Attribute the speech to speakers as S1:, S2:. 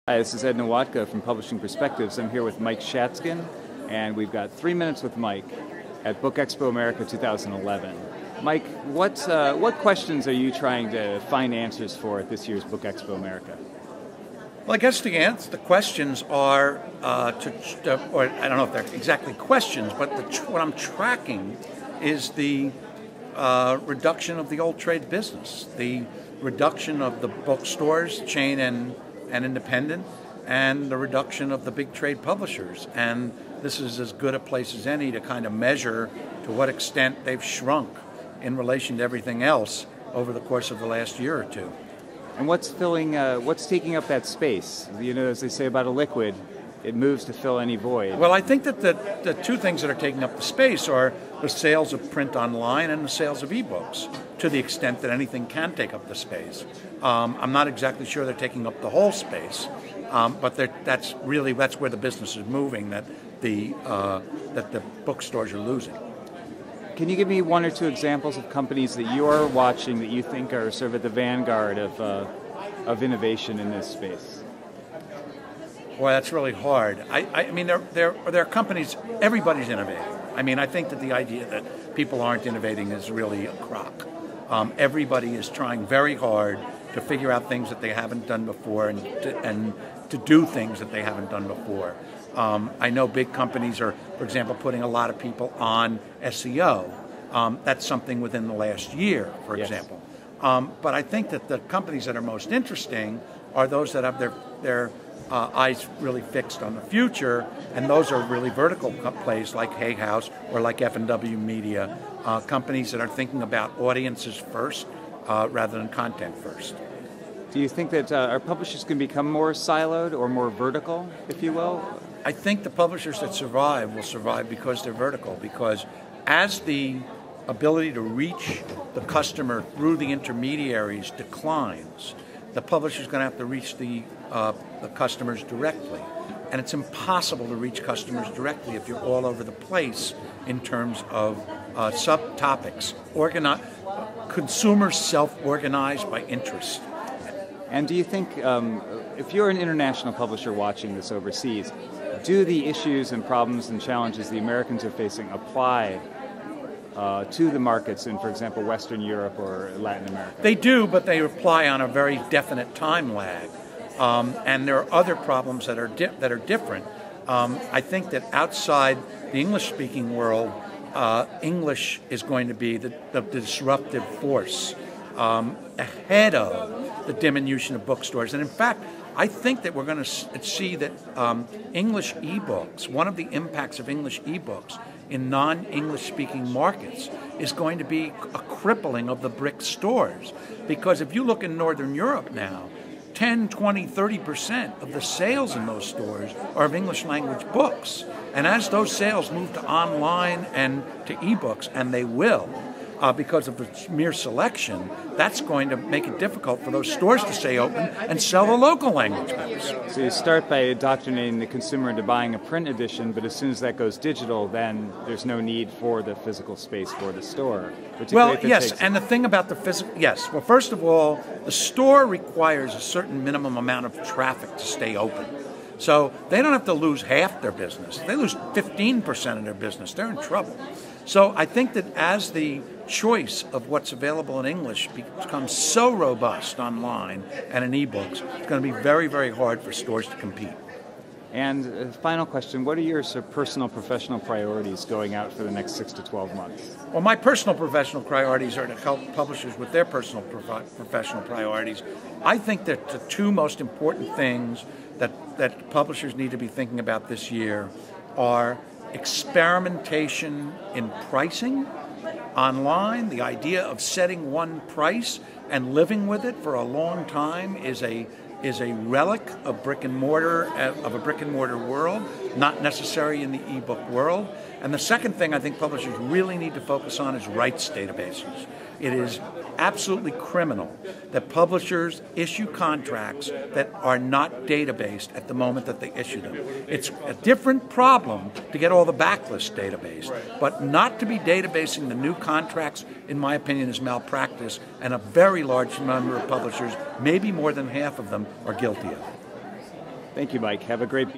S1: Hi, this is Ed Nowotko from Publishing Perspectives. I'm here with Mike Shatzkin, and we've got 3 minutes with Mike at BookExpo America 2011. Mike, what questions are you trying to find answers for at this year's BookExpo America?
S2: Well, I guess the questions are, or I don't know if they're exactly questions, but what I'm tracking is the reduction of the old trade business, the reduction of the bookstores, chain and independent, and the reduction of the big trade publishers. And this is as good a place as any to kind of measure to what extent they've shrunk in relation to everything else over the course of the last year or two.
S1: And what's taking up that space? You know, as they say about a liquid, it moves to fill any void.
S2: Well, I think that the two things that are taking up the space are the sales of print online and the sales of ebooks, to the extent that anything can take up the space. I'm not exactly sure they're taking up the whole space, but that's where the business is moving, that the bookstores are losing.
S1: Can you give me one or two examples of companies that you're watching that you think are sort of at the vanguard of innovation in this space?
S2: Boy, that's really hard. I mean, there are companies, everybody's innovating. I mean, I think that the idea that people aren't innovating is really a crock. Everybody is trying very hard to figure out things that they haven't done before and to do things that they haven't done before. I know big companies are, for example, putting a lot of people on SEO. That's something within the last year, for example. But I think that the companies that are most interesting are those that have their eyes really fixed on the future, and those are really vertical plays like Hay House or like F&W Media, companies that are thinking about audiences first rather than content first.
S1: Do you think that our publishers can become more siloed or more vertical, if you will?
S2: I think the publishers that survive will survive because they're vertical, because as the ability to reach the customer through the intermediaries declines, the publisher's going to have to reach the customers directly. And it's impossible to reach customers directly if you're all over the place in terms of subtopics. Consumers self-organize by interest.
S1: And do you think, if you're an international publisher watching this overseas, do the issues and problems and challenges the Americans are facing apply to the markets in, for example, Western Europe or Latin America?
S2: They do, but they apply on a very definite time lag. And there are other problems that are different. I think that outside the English-speaking world, English is going to be the disruptive force ahead of the diminution of bookstores. And in fact, I think that we're going to see that English ebooks, one of the impacts of English ebooks in non-English speaking markets is going to be a crippling of the brick stores. Because if you look in Northern Europe now, 10, 20, 30% of the sales in those stores are of English language books. And as those sales move to online and to ebooks, and they will, because of the mere selection, that's going to make it difficult for those stores to stay open and sell the local language books.
S1: So you start by indoctrinating the consumer into buying a print edition, but as soon as that goes digital, then there's no need for the physical space for the store.
S2: Well, yes, and the thing about the physical, yes. Well, first of all, the store requires a certain minimum amount of traffic to stay open. So they don't have to lose half their business. If they lose 15% of their business, they're in trouble. So I think that as the choice of what's available in English becomes so robust online and in ebooks, it's going to be very, very hard for stores to compete.
S1: And final question, what are your sort of personal professional priorities going out for the next 6 to 12 months?
S2: Well, my personal professional priorities are to help publishers with their personal professional priorities. I think that the two most important things that publishers need to be thinking about this year are experimentation in pricing online. The idea of setting one price and living with it for a long time is a relic of brick and mortar world, not necessary in the ebook world. And the second thing I think publishers really need to focus on is rights databases. It is absolutely criminal that publishers issue contracts that are not databased at the moment that they issue them. It's a different problem to get all the backlist database, but not to be databasing the new contracts, in my opinion, is malpractice, and a very large number of publishers, maybe more than half of them, are guilty of it.
S1: Thank you, Mike. Have a great